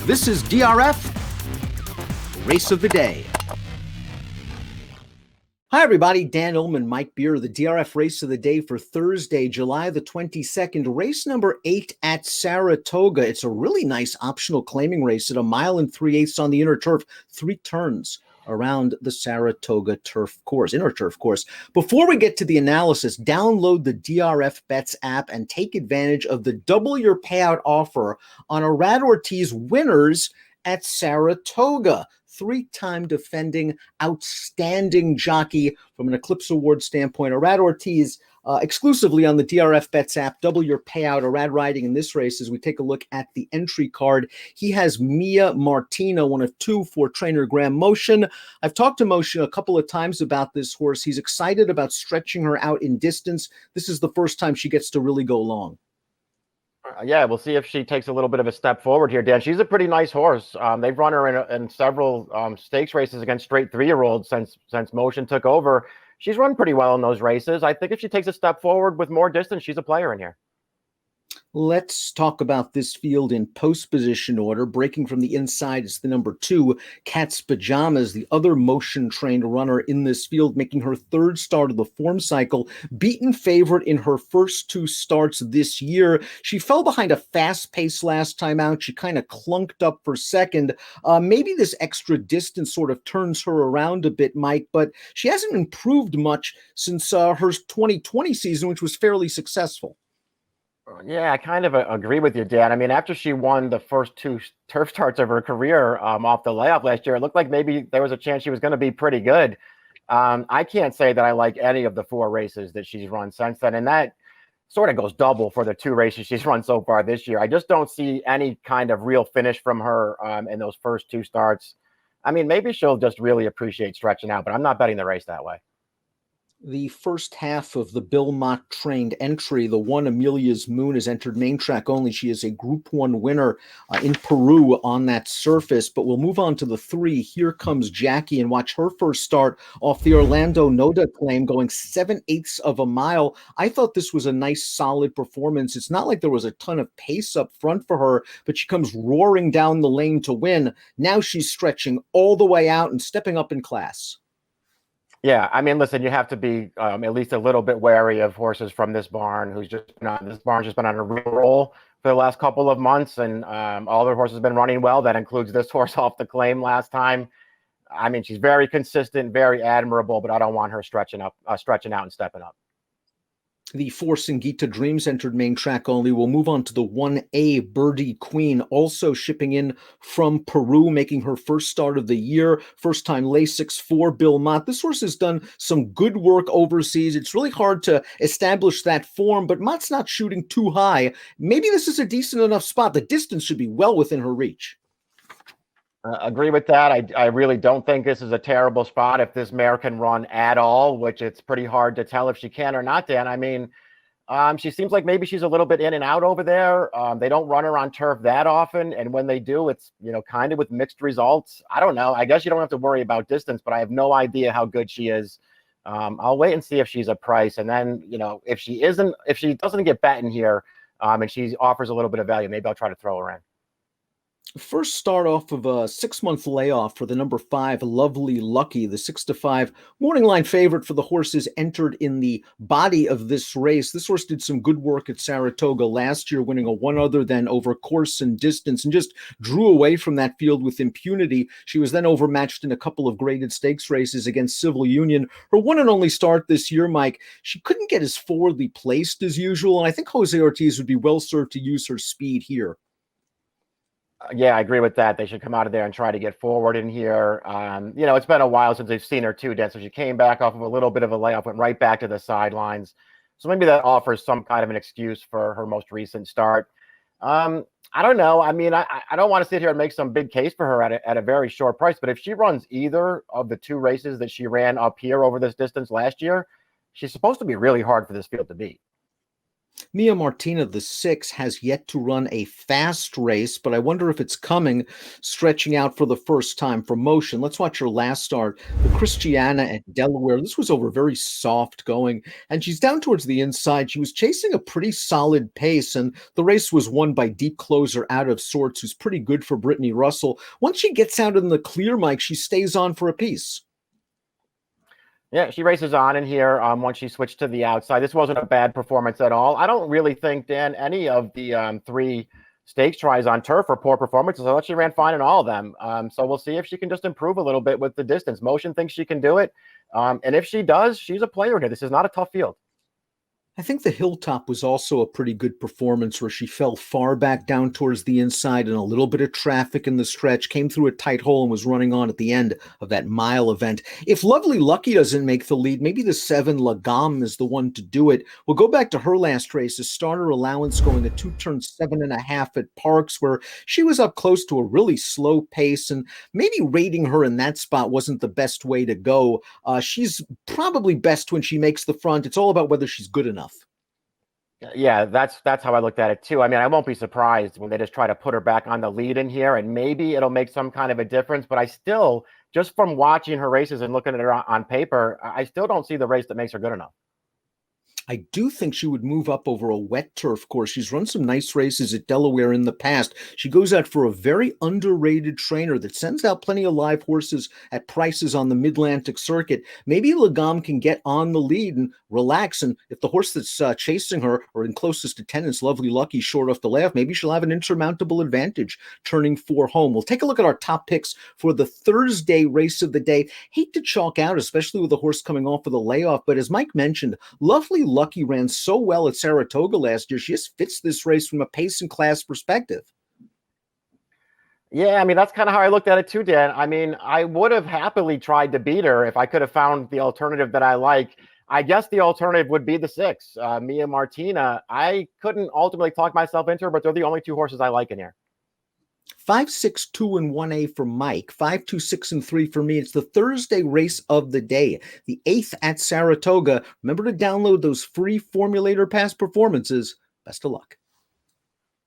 This is DRF Race of the Day. Hi, everybody. Dan Illman, Mike Beer, the DRF Race of the Day for Thursday, July the 22nd. Race number 8 at Saratoga. It's a really nice optional claiming race at 1 3/8 miles on the inner turf. 3 turns around the Saratoga inner turf course. Before we get to the analysis, download the DRF Bets app and take advantage of the double your payout offer on Irad Ortiz winners at Saratoga. 3-time defending outstanding jockey from an Eclipse Award standpoint. Irad Ortiz exclusively on the DRF Bets app. Double your payout. Irad riding in this race as we take a look at the entry card. He has Martina, one of 2 for trainer Graham Motion. I've talked to Motion a couple of times about this horse. He's excited about stretching her out in distance. This is the first time she gets to really go long. Yeah, we'll see if she takes a little bit of a step forward here, Dan. She's a pretty nice horse. They've run her in several stakes races against straight 3-year-olds since Motion took over. She's run pretty well in those races. I think if she takes a step forward with more distance, she's a player in here. Let's talk about this field in post position order. Breaking from the inside is the number 2, Cat's Pajamas, the other motion-trained runner in this field, making her 3rd start of the form cycle. Beaten favorite in her first 2 starts this year. She fell behind a fast pace last time out. She kind of clunked up for second. Maybe this extra distance sort of turns her around a bit, Mike, but she hasn't improved much since her 2020 season, which was fairly successful. Yeah, I kind of agree with you, Dan. I mean, after she won the first 2 turf starts of her career off the layoff last year, it looked like maybe there was a chance she was going to be pretty good. I can't say that I like any of the 4 races that she's run since then, and that sort of goes double for the 2 races she's run so far this year. I just don't see any kind of real finish from her in those first 2 starts. I mean, maybe she'll just really appreciate stretching out, but I'm not betting the race that way. The first half of the Bill Mott trained entry, the 1 Amelia's Moon, has entered main track only. She is a Group 1 winner in Peru on that surface, but we'll move on to the 3. Here Comes Jackie, and watch her first start off the Orlando Noda claim, going 7/8 of a mile. I thought this was a nice, solid performance. It's not like there was a ton of pace up front for her, but she comes roaring down the lane to win. Now she's stretching all the way out and stepping up in class. Yeah, I mean, listen, you have to be at least a little bit wary of horses from this barn this barn's just been on a real roll for the last couple of months, and all their horses have been running well. That includes this horse off the claim last time. I mean, she's very consistent, very admirable, but I don't want her stretching out and stepping up. The 4 Singita Dreams entered main track only. We'll move on to the 1A Birdie Queen, also shipping in from Peru, making her first start of the year. First time Lasix for Bill Mott. This horse has done some good work overseas. It's really hard to establish that form, but Mott's not shooting too high. Maybe this is a decent enough spot. The distance should be well within her reach. Agree with that. I really don't think this is a terrible spot if this mare can run at all, which it's pretty hard to tell if she can or not, Dan. I mean, she seems like maybe she's a little bit in and out over there. They don't run her on turf that often, and when they do, it's, kind of with mixed results. I don't know. I guess you don't have to worry about distance, but I have no idea how good she is. I'll wait and see if she's a price, and then, if she doesn't get bet in here, and she offers a little bit of value, maybe I'll try to throw her in. First start off of a 6-month layoff for the number 5, Lovely Lucky, the 6-5 morning line favorite for the horses entered in the body of this race. This horse did some good work at Saratoga last year, winning a 1 other than over course and distance, and just drew away from that field with impunity. She was then overmatched in a couple of graded stakes races against Civil Union. Her 1 and only start this year, Mike, she couldn't get as forwardly placed as usual, and I think Jose Ortiz would be well served to use her speed here. Yeah, I agree with that. They should come out of there and try to get forward in here. It's been a while since they've seen her too, Dan. So she came back off of a little bit of a layoff, went right back to the sidelines. So maybe that offers some kind of an excuse for her most recent start. I don't know. I mean, I don't want to sit here and make some big case for her at a very short price, but if she runs either of the 2 races that she ran up here over this distance last year, she's supposed to be really hard for this field to beat. Mia Martina, the 6, has yet to run a fast race, but I wonder if it's coming, stretching out for the first time for motion. Let's watch her last start, the Christiana at Delaware. This was over very soft going, and she's down towards the inside. She was chasing a pretty solid pace, and the race was won by deep closer Out of Sorts, who's pretty good for Brittany Russell. Once she gets out in the clear, Mike, she stays on for a piece. Yeah, she races on in here once she switched to the outside. This wasn't a bad performance at all. I don't really think, Dan, any of the 3 stakes tries on turf are poor performances. I thought she ran fine in all of them. So we'll see if she can just improve a little bit with the distance. Motion thinks she can do it. And if she does, she's a player here. This is not a tough field. I think the Hilltop was also a pretty good performance where she fell far back down towards the inside and a little bit of traffic in the stretch, came through a tight hole and was running on at the end of that mile event. If Lovely Lucky doesn't make the lead, maybe the 7 Lagom is the one to do it. We'll go back to her last race, a starter allowance going a 2-turn 7.5 at Parks, where she was up close to a really slow pace, and maybe rating her in that spot wasn't the best way to go. She's probably best when she makes the front. It's all about whether she's good enough. Yeah, that's how I looked at it too. I mean, I won't be surprised when they just try to put her back on the lead in here, and maybe it'll make some kind of a difference. But I still, just from watching her races and looking at her on paper, I still don't see the race that makes her good enough. I do think she would move up over a wet turf course. She's run some nice races at Delaware in the past. She goes out for a very underrated trainer that sends out plenty of live horses at prices on the Mid-Atlantic circuit. Maybe Lagom can get on the lead and relax. And if the horse that's chasing her or in closest attendance, Lovely Lucky, short off the layoff, maybe she'll have an insurmountable advantage turning 4 home. We'll take a look at our top picks for the Thursday race of the day. Hate to chalk out, especially with the horse coming off of the layoff. But as Mike mentioned, Lovely Lucky ran so well at Saratoga last year. She just fits this race from a pace and class perspective. Yeah, I mean, that's kind of how I looked at it too, Dan. I mean, I would have happily tried to beat her if I could have found the alternative that I like. I guess the alternative would be the 6, Mia Martina. I couldn't ultimately talk myself into her, but they're the only 2 horses I like in here. 5, 6, 2, and 1A for Mike. 5, 2, 6, and 3 for me. It's the Thursday race of the day, the 8th at Saratoga. Remember to download those free Formulator Pass performances. Best of luck.